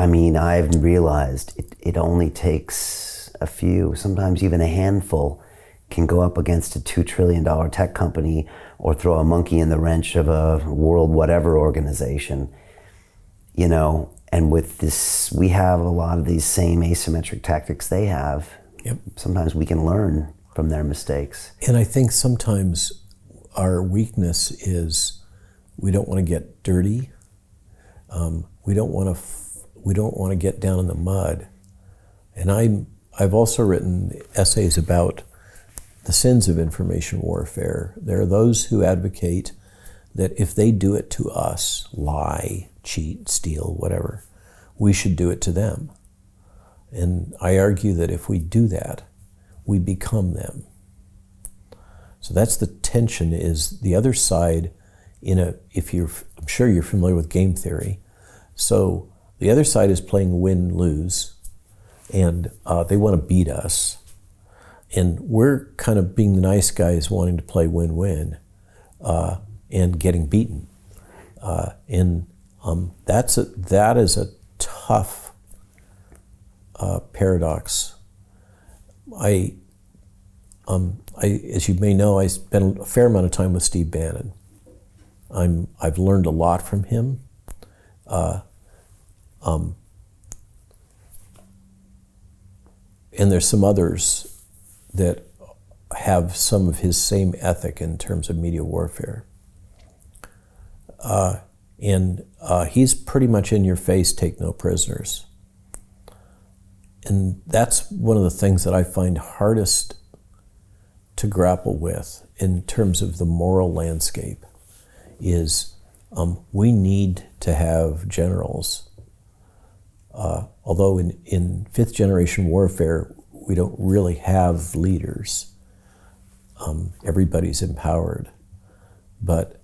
I mean, I've realized it only takes a few, sometimes even a handful, can go up against a $2 trillion tech company or throw a monkey in the wrench of a world whatever organization, you know. And with this, we have a lot of these same asymmetric tactics they have. Yep. Sometimes we can learn from their mistakes. And I think sometimes our weakness is we don't want to get dirty. We don't want to get down in the mud. And I've also written essays about the sins of information warfare. There are those who advocate that if they do it to us, lie, cheat, steal, whatever, we should do it to them. And I argue that if we do that, we become them. So that's the tension, is the other side I'm sure you're familiar with game theory. So the other side is playing win-lose, and they want to beat us. And we're kind of being the nice guys wanting to play win-win and getting beaten. That is a tough paradox. As you may know, I spent a fair amount of time with Steve Bannon. I've learned a lot from him. And there's some others that have some of his same ethic in terms of media warfare. He's pretty much in your face, take no prisoners. And that's one of the things that I find hardest to grapple with in terms of the moral landscape is we need to have generals. Although in fifth generation warfare, we don't really have leaders. Everybody's empowered. But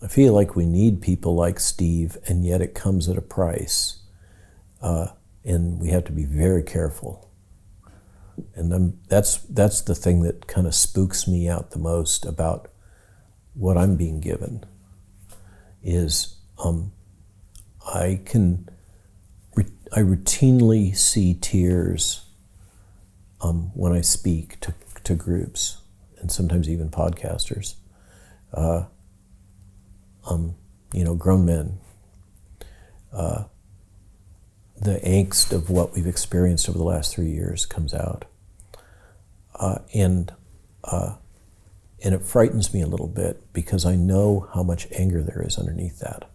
I feel like we need people like Steve, and yet it comes at a price. And we have to be very careful. And that's the thing that kind of spooks me out the most about what I'm being given, is I routinely see tears when I speak to groups, and sometimes even podcasters. Grown men. The angst of what we've experienced over the last 3 years comes out. And it frightens me a little bit, because I know how much anger there is underneath that,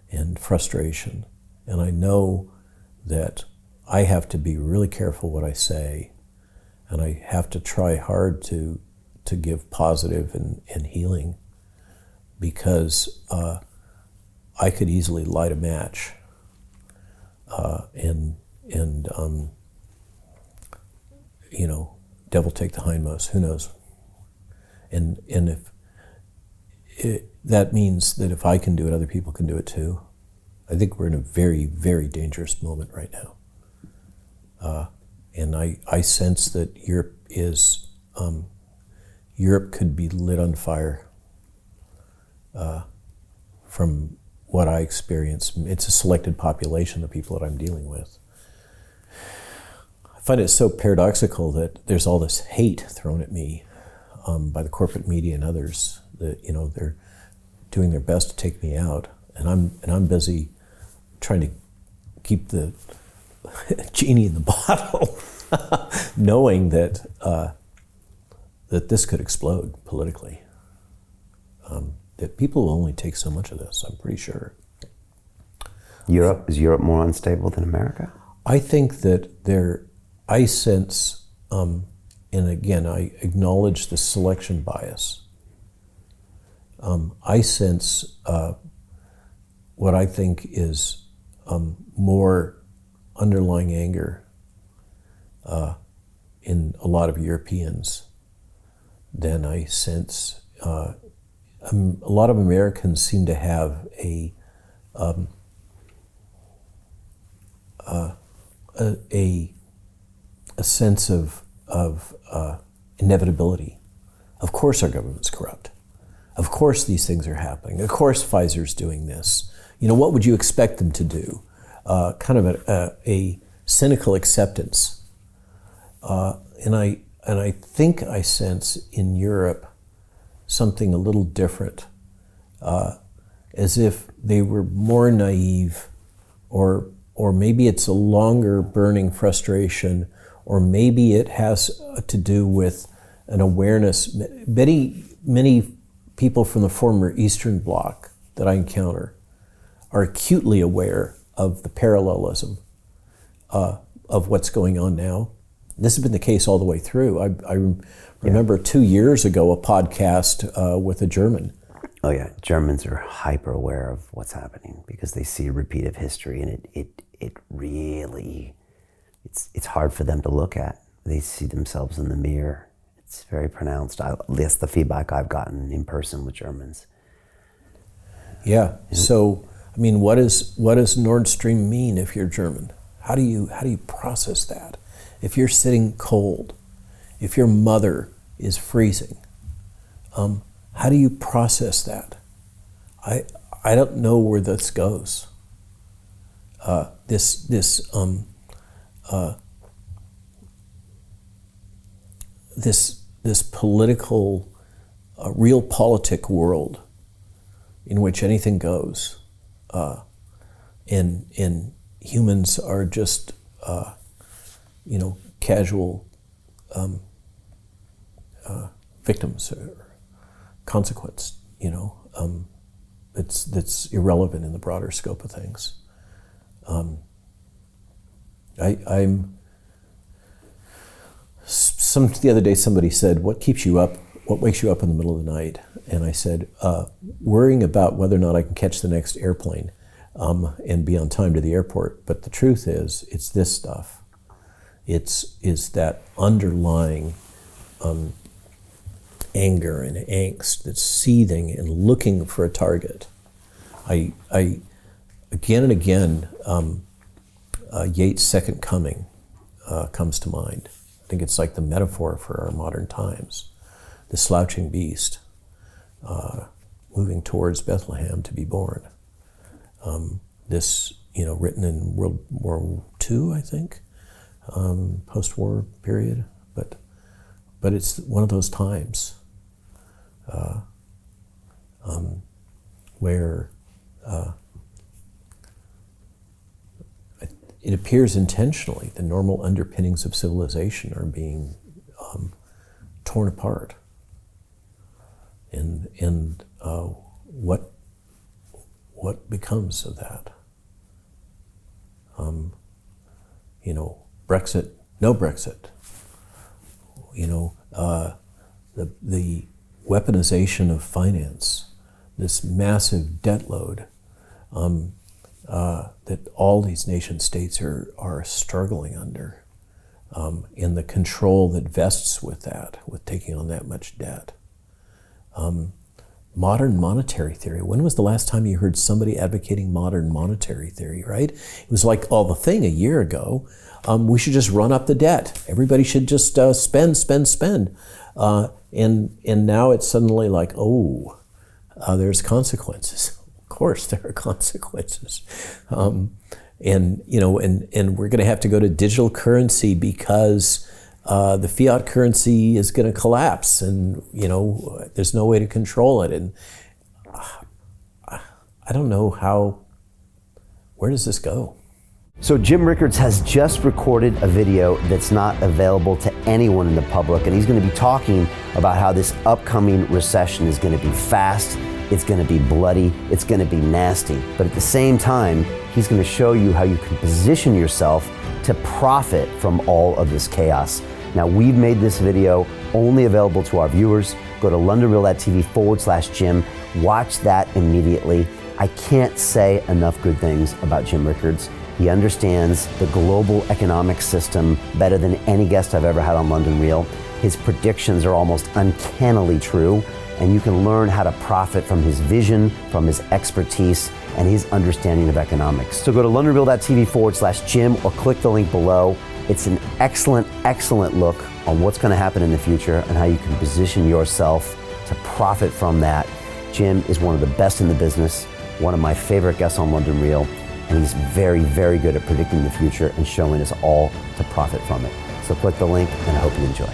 and frustration. And I know that I have to be really careful what I say, and I have to try hard to give positive and healing, because I could easily light a match devil take the hindmost, who knows? And if that means that if I can do it, other people can do it too. I think we're in a very, very dangerous moment right now. And I sense that Europe could be lit on fire from what I experience. It's a selected population, the people that I'm dealing with. I find it so paradoxical that there's all this hate thrown at me by the corporate media and others that they're doing their best to take me out, and I'm busy trying to keep the genie in the bottle, knowing that that this could explode politically. That people will only take so much of this, I'm pretty sure. Is Europe more unstable than America? I think that I sense, and again, I acknowledge the selection bias. I sense what I think is more underlying anger in a lot of Europeans than I sense. A lot of Americans seem to have a sense of inevitability. Of course our government's corrupt. Of course these things are happening. Of course Pfizer's doing this. What would you expect them to do? Kind of a cynical acceptance. And I think I sense in Europe something a little different, as if they were more naive, or maybe it's a longer burning frustration, or maybe it has to do with an awareness. Many people from the former Eastern Bloc that I encounter are acutely aware of the parallelism of what's going on now. This has been the case all the way through. I remember 2 years ago a podcast with a German. Oh yeah, Germans are hyper aware of what's happening because they see a repeat of history, and it really, it's hard for them to look at. They see themselves in the mirror. It's very pronounced. That's the feedback I've gotten in person with Germans. Yeah. So, I mean, what does Nord Stream mean if you're German? How do you process that? If you're sitting cold, if your mother is freezing, how do you process that? I don't know where this goes. This political, realpolitik world in which anything goes, and humans are just casual victims or consequence. That's irrelevant in the broader scope of things. The other day somebody said, what keeps you up? What wakes you up in the middle of the night? And I said, worrying about whether or not I can catch the next airplane and be on time to the airport. But the truth is, it's this stuff. It's that underlying anger and angst that's seething and looking for a target. I again and again, Yeats' Second Coming comes to mind. I think it's like the metaphor for our modern times. The slouching beast moving towards Bethlehem to be born. This, written in World War II, I think, post-war period, but it's one of those times where it appears intentionally the normal underpinnings of civilization are being torn apart, and what becomes of that? Brexit, no Brexit. The weaponization of finance, this massive debt load that all these nation states are struggling under, and the control that vests with that, with taking on that much debt. Modern monetary theory. When was the last time you heard somebody advocating modern monetary theory, right? It was like all the thing a year ago. We should just run up the debt. Everybody should just spend. And now it's suddenly like, there's consequences. Of course there are consequences. And we're going to have to go to digital currency because the fiat currency is going to collapse, and there's no way to control it. And I don't know where does this go? So Jim Rickards has just recorded a video that's not available to anyone in the public, and he's going to be talking about how this upcoming recession is going to be fast, it's going to be bloody, it's going to be nasty. But at the same time, he's going to show you how you can position yourself to profit from all of this chaos. Now, we've made this video only available to our viewers. Go to londonreal.tv/Jim. Watch that immediately. I can't say enough good things about Jim Rickards. He understands the global economic system better than any guest I've ever had on London Real. His predictions are almost uncannily true, and you can learn how to profit from his vision, from his expertise, and his understanding of economics. So go to londonreal.tv/Jim or click the link below. It's an excellent, excellent look on what's going to happen in the future and how you can position yourself to profit from that. Jim is one of the best in the business, one of my favorite guests on London Real, and he's very, very good at predicting the future and showing us all to profit from it. So click the link, and I hope you enjoy.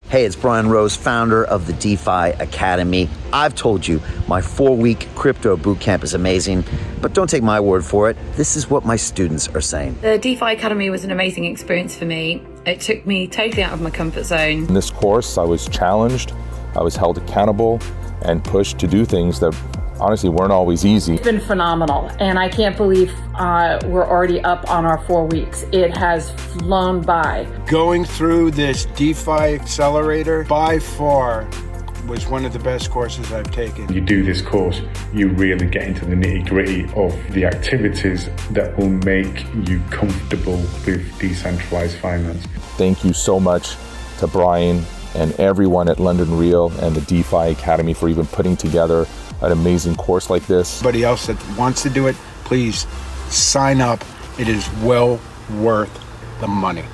Hey, it's Brian Rose, founder of the DeFi Academy. I've told you my 4-week crypto bootcamp is amazing, but don't take my word for it. This is what my students are saying. The DeFi Academy was an amazing experience for me. It took me totally out of my comfort zone. In this course, I was challenged, I was held accountable, and pushed to do things that honestly weren't always easy. It's been phenomenal, and I can't believe we're already up on our 4 weeks. It has flown by. Going through this DeFi accelerator by far was one of the best courses I've taken. You do this course, you really get into the nitty-gritty of the activities that will make you comfortable with decentralized finance. Thank you so much to Brian and everyone at London Real and the DeFi Academy for even putting together an amazing course like this. Anybody else that wants to do it, please sign up. It is well worth the money.